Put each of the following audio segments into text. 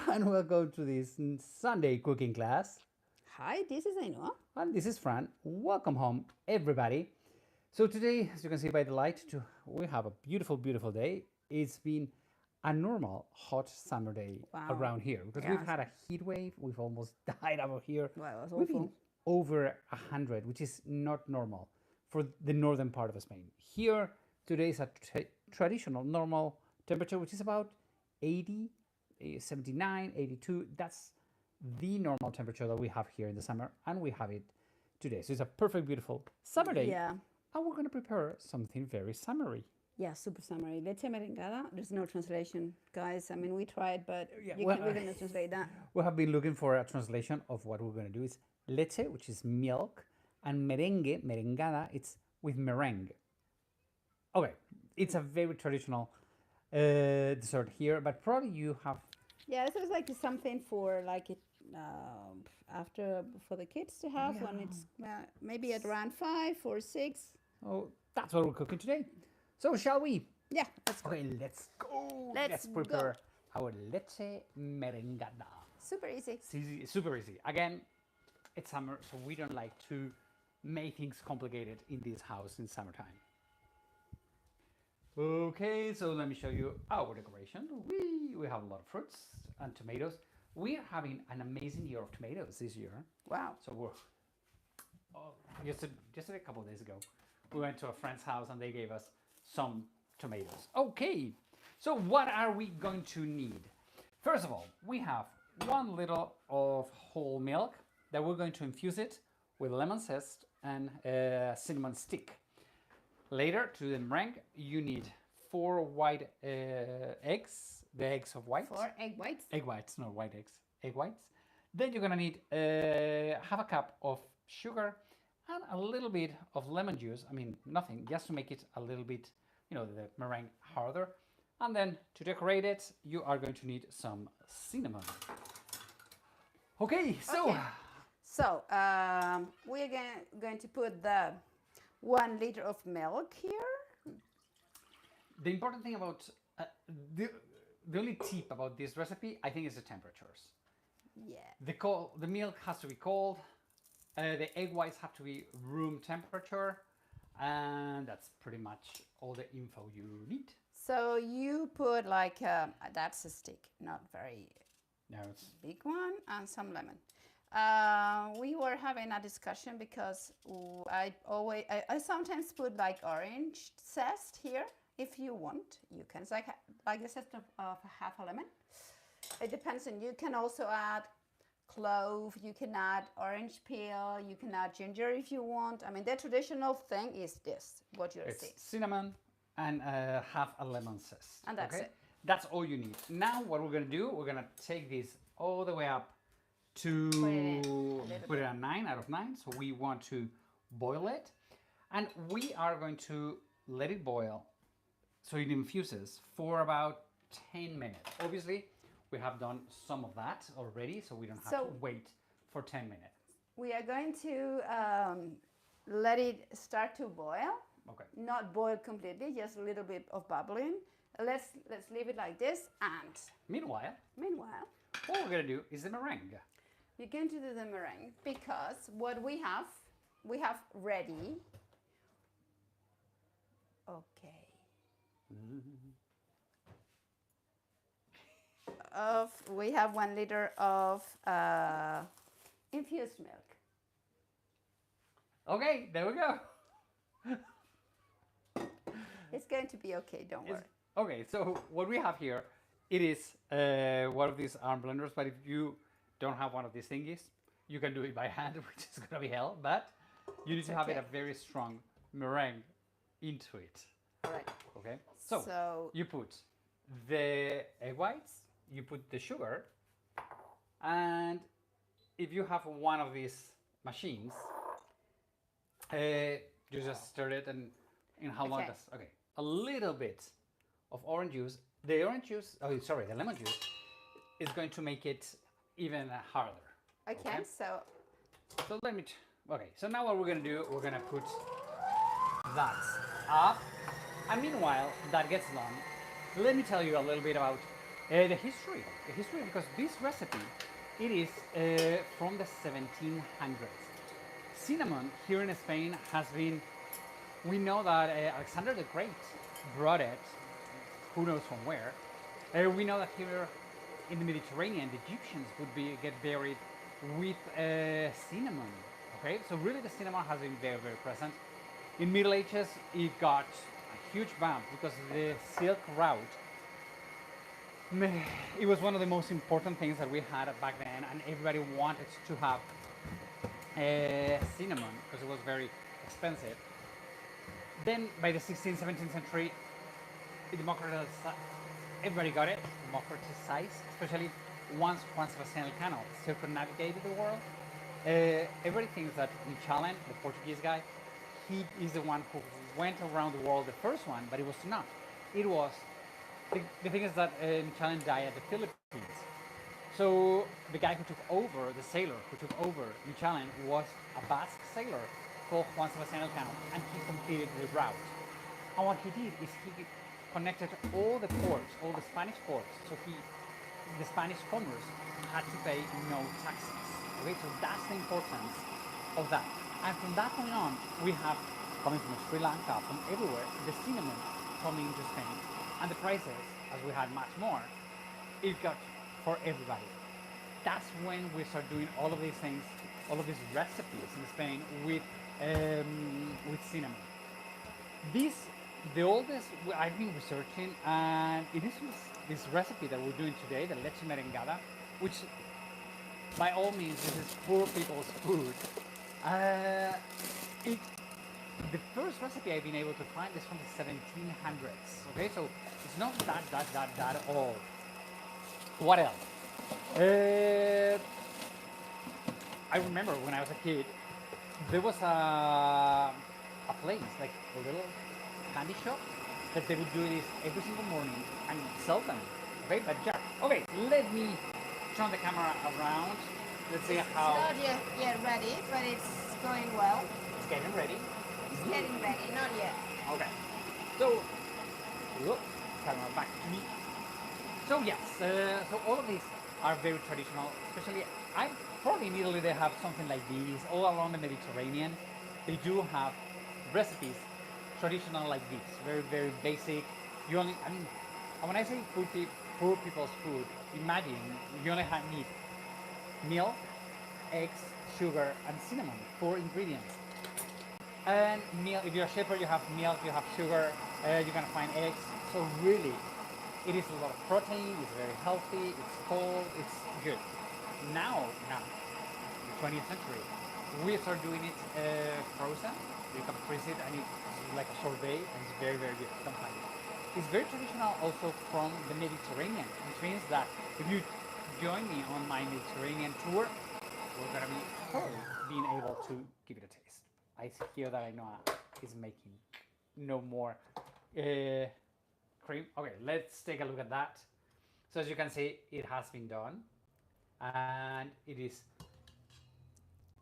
and welcome to this Sunday cooking class. Hi, this is Ainhoa. And this is Fran. Welcome home, everybody. So today, as you can see by the light, we have a beautiful, beautiful day. It's been a normal hot summer day Wow. around here because Yeah. we've had a heat wave. We've almost died over here. Wow, it was We've been awful. over 100, which is not normal for the northern part of Spain. Here today is a traditional normal temperature, which is about 80, 79, 82. That's the normal temperature that we have here in the summer, and we have it today. So it's a perfect, beautiful summer day, Yeah. and we're going to prepare something very summery. Yeah, super summary. Leche Merengada. There's no translation, guys. I mean, we tried, but Yeah, we're going to translate that. We have been looking for a translation of what we're going to do. It's leche, which is milk, and merengue, merengada, it's with meringue. Okay, it's a very traditional dessert here, but probably you have. Yeah, this is like something for like it after for the kids to have when it's maybe at around 5 or 6. Oh, that's what we're cooking today. So shall we? Yeah, let's go. Okay, let's go. Let's prepare our leche merengada. Super easy. It's easy, super easy. Again, it's summer, so we don't like to make things complicated in this house in summertime. Okay, so let me show you our decoration. We have a lot of fruits and tomatoes. We are having an amazing year of tomatoes this year. Wow. So we're just a couple of days ago, we went to a friend's house and they gave us some tomatoes. Okay, so what are we going to need? First of all, we have 1 liter of whole milk that we're going to infuse it with lemon zest and cinnamon stick. Later, to the meringue, you need 4 white eggs, the eggs of white. 4 egg whites. Egg whites, not white eggs, egg whites. Then you're gonna need half a cup of sugar and a little bit of lemon juice. I mean, nothing, just to make it a little bit, the meringue harder. And then to decorate it, you are going to need some cinnamon. Okay, so. Okay. So we're going to put the 1 liter of milk here. The important thing about the only tip about this recipe, I think, is the temperatures. Yeah. The milk has to be cold. The egg whites have to be room temperature, and that's pretty much all the info you need. So you put like that's a stick, not very big one, and some lemon. We were having a discussion because I sometimes put like orange zest here. If you want, you can. It's like the zest of half a lemon. It depends on. You can also add clove. You can add orange peel. You can add ginger if you want. I mean, the traditional thing is this. What you're seeing. Cinnamon and half a lemon zest. And that's it. That's all you need. Now, what we're gonna do? We're gonna take this all the way up to put it at 9 out of 9. So we want to boil it, and we are going to let it boil so it infuses for about 10 minutes. Obviously, we have done some of that already, so we don't have to wait for 10 minutes. We are going to let it start to boil. Okay. Not boil completely, just a little bit of bubbling. Let's leave it like this, and Meanwhile, what we're gonna do is the meringue. You're going to do the meringue because what we have ready. Okay. We have 1 liter of infused milk. Okay, there we go. It's going to be okay, don't worry. Okay, so what we have here, it is one of these arm blenders, but if you don't have one of these thingies, you can do it by hand, which is gonna be hell, but you need to have it a very strong meringue into it. Right. Okay, so you put the egg whites, you put the sugar, and if you have one of these machines, you just stir it, and in how long does, a little bit of orange juice. The lemon juice is going to make it even harder. Okay, so let me, so now what we're gonna do, we're gonna put that up, and meanwhile that gets done, let me tell you a little bit about The history, because this recipe, it is from the 1700s. Cinnamon here in Spain has been, we know that Alexander the Great brought it, who knows from where. We know that here in the Mediterranean, the Egyptians would get buried with cinnamon. Okay, so really the cinnamon has been very, very present. In Middle Ages, it got a huge bump because the Silk Route, it was one of the most important things that we had back then, and everybody wanted to have cinnamon because it was very expensive. Then by the 16th, 17th century, it democratized, everybody got it, democratized, especially once Juan Sebastian Elcano circumnavigated the world. Everybody thinks that Michelin, the Portuguese guy, he is the one who went around the world the first one, but it was not. It was, the thing is that Michelin died at the Philippines. So the guy who took over, the sailor who took over Michelin, was a Basque sailor called Juan Sebastian Elcano, and he completed the route. And what he did is he connected all the ports, all the Spanish ports, so the Spanish commerce had to pay no taxes. Okay, so that's the importance of that. And from that point on, we have, coming from Sri Lanka, from everywhere, the cinnamon coming into Spain. And the prices, as we had much more, it got for everybody. That's when we start doing all of these things, all of these recipes in Spain with cinnamon. The oldest I've been researching, and it is this recipe that we're doing today, the Leche Merengada, which by all means this is poor people's food. The first recipe I've been able to find is from the 1700s. Okay, so it's not that old. What else? I remember when I was a kid, there was a place, like a little candy shop, that they would do this every single morning and sell them. Okay, but yeah. Okay, let me turn the camera around. Let's see how. It's not yet ready, but it's going well. It's getting ready. It's getting ready, not yet. Okay. So, look, camera back to me. So yes, so all of these are very traditional, especially, probably in Italy they have something like these. All along the Mediterranean, they do have recipes traditional like this, very, very basic. You only, I mean, when I say poor people's food, imagine you only need milk, eggs, sugar, and cinnamon, 4 ingredients. And milk, if you're a shepherd, you have milk, you have sugar, you're gonna find eggs. So really, it is a lot of protein, it's very healthy, it's cold, it's good. Now, the 20th century, we start doing it frozen. You can freeze it and it's like a sorbet, and it's very, very good. You can find it. It's very traditional also from the Mediterranean, which means that if you join me on my Mediterranean tour, we're gonna be being able to give it a taste. I hear that Ainhoa is making no more cream. Okay, let's take a look at that. So as you can see, it has been done, and it is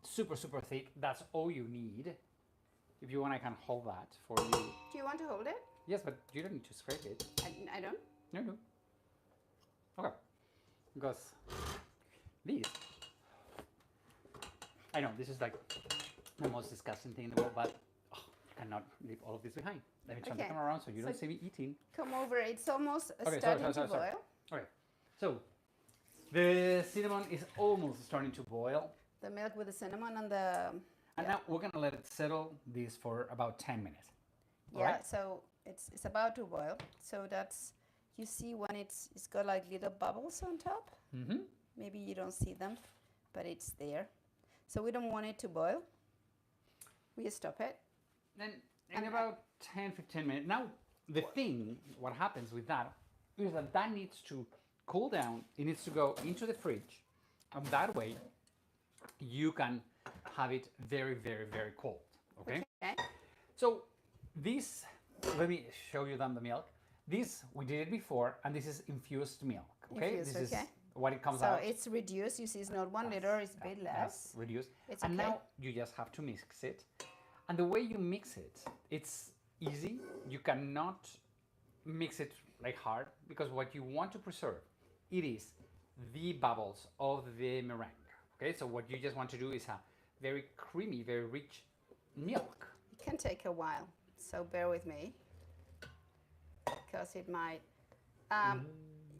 super, super thick. That's all you need. If you want, I can hold that for you. Do you want to hold it? Yes, but you don't need to scrape it. I don't? No. Okay. Because these, I know this is like the most disgusting thing in the world, but you cannot leave all of this behind. Let me turn the camera around so you don't see me eating. Come over. It's almost starting to boil. Okay. So the cinnamon is almost starting to boil. The milk with the cinnamon and the... And now we're going to let it settle this for about 10 minutes. Yeah, right? So it's about to boil. So that's, you see when it's got like little bubbles on top. Mm-hmm. Maybe you don't see them, but it's there. So we don't want it to boil. We stop it. Then in about 10-15 minutes. Now the thing, what happens with that is that needs to cool down. It needs to go into the fridge, and that way you can have it very, very, very cold. Okay. So this, let me show you then the milk. This we did it before, and this is infused milk. Okay. Infused, this is what it comes out. So it's reduced. You see, it's not 1 liter. It's a bit less. Reduced. It's and okay. now you just have to mix it. And the way you mix it, it's easy. You cannot mix it like hard, because what you want to preserve it is the bubbles of the meringue. Okay, so what you just want to do is a very creamy, very rich milk. It can take a while, so bear with me, because it might.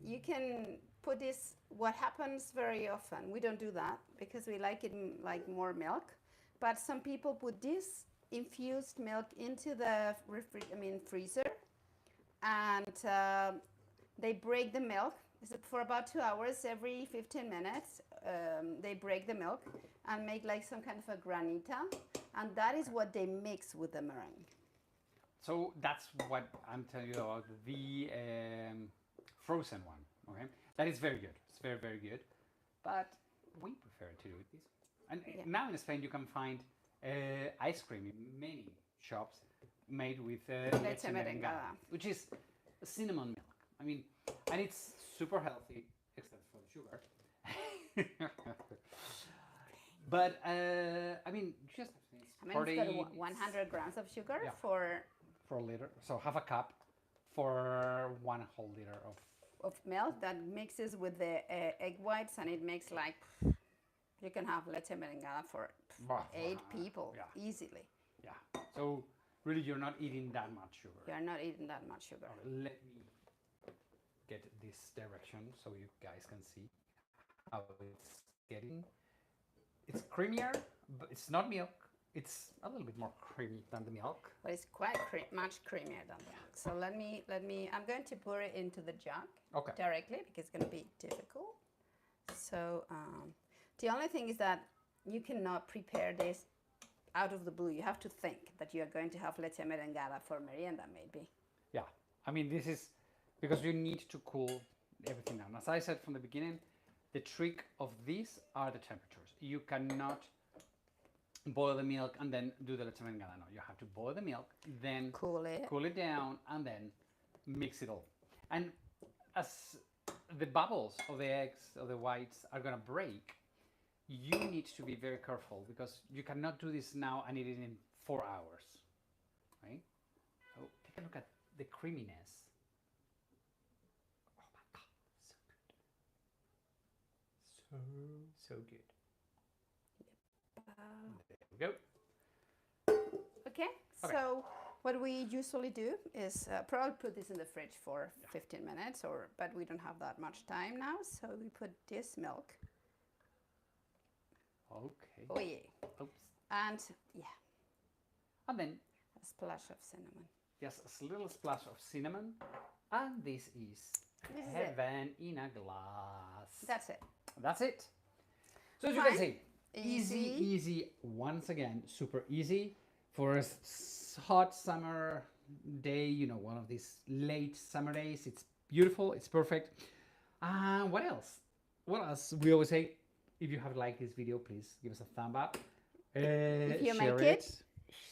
You can put this. What happens very often, we don't do that because we like it like more milk, but some people put this infused milk into the freezer, and they break the milk. For about 2 hours, every 15 minutes, they break the milk and make like some kind of a granita, and that is what they mix with the meringue. So that's what I'm telling you about the frozen one. Okay, that is very good. It's very, very good, but we prefer to do it this. And now in Spain, you can find ice cream in many shops made with Leche Merengada, which is cinnamon milk. I mean, and it's super healthy, except for the sugar. But I mean, just it's got 100 grams of sugar for a liter. So half a cup for 1 whole liter of milk that mixes with the egg whites, and it makes like you can have Leche Merengada for 8 people easily. Yeah. So really, you're not eating that much sugar. You're not eating that much sugar. Okay, let me get this direction so you guys can see how it's getting. It's creamier, but it's not milk. It's a little bit more creamy than the milk. But it's quite much creamier than the milk. So let me, I'm going to pour it into the jug directly because it's going to be difficult. So the only thing is that you cannot prepare this out of the blue. You have to think that you are going to have Leche Merengada for merienda, maybe. Yeah, I mean, this is because you need to cool everything down. As I said from the beginning, the trick of these are the temperatures. You cannot boil the milk and then do the Leche Merengada. No, you have to boil the milk, then cool it down, and then mix it all. And as the bubbles of the eggs, of the whites, are going to break, you need to be very careful because you cannot do this now and eat it in 4 hours, right? So take a look at the creaminess. Oh my God, so good. So good. There we go. Okay, so what we usually do is probably put this in the fridge for 15 minutes, but we don't have that much time now, so we put this milk. Okay. Oh yeah. Oops. And and then a splash of cinnamon. Yes, a little splash of cinnamon, and this is heaven in a glass. That's it. That's it. So as you can see, easy. Once again, super easy for a hot summer day. You know, one of these late summer days. It's beautiful. It's perfect. What else? What else? We always say, if you have liked this video, please give us a thumb up. If you make it,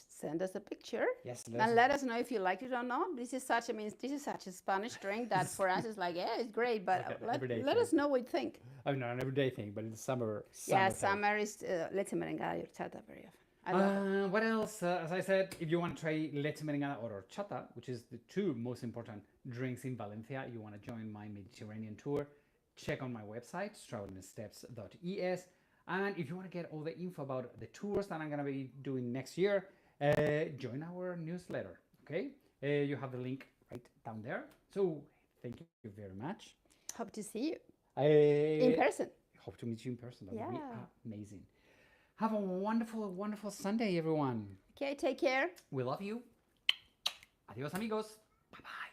send us a picture. Yes, and let us know if you liked it or not. This is such a Spanish drink that for us is like, yeah, it's great, but let us know what you think. I mean, not an everyday thing, but it's summer. Summer is Leche Merengada y horchata very often. What else? As I said, if you want to try Leche Merengada or horchata, which is the 2 most important drinks in Valencia, you want to join my Mediterranean tour, check on my website, travelinsteps.es. And if you want to get all the info about the tours that I'm going to be doing next year, join our newsletter, okay? You have the link right down there. So thank you very much. Hope to see you in person. Hope to meet you in person. That would be amazing. Have a wonderful, wonderful Sunday, everyone. Okay, take care. We love you. Adios, amigos. Bye-bye.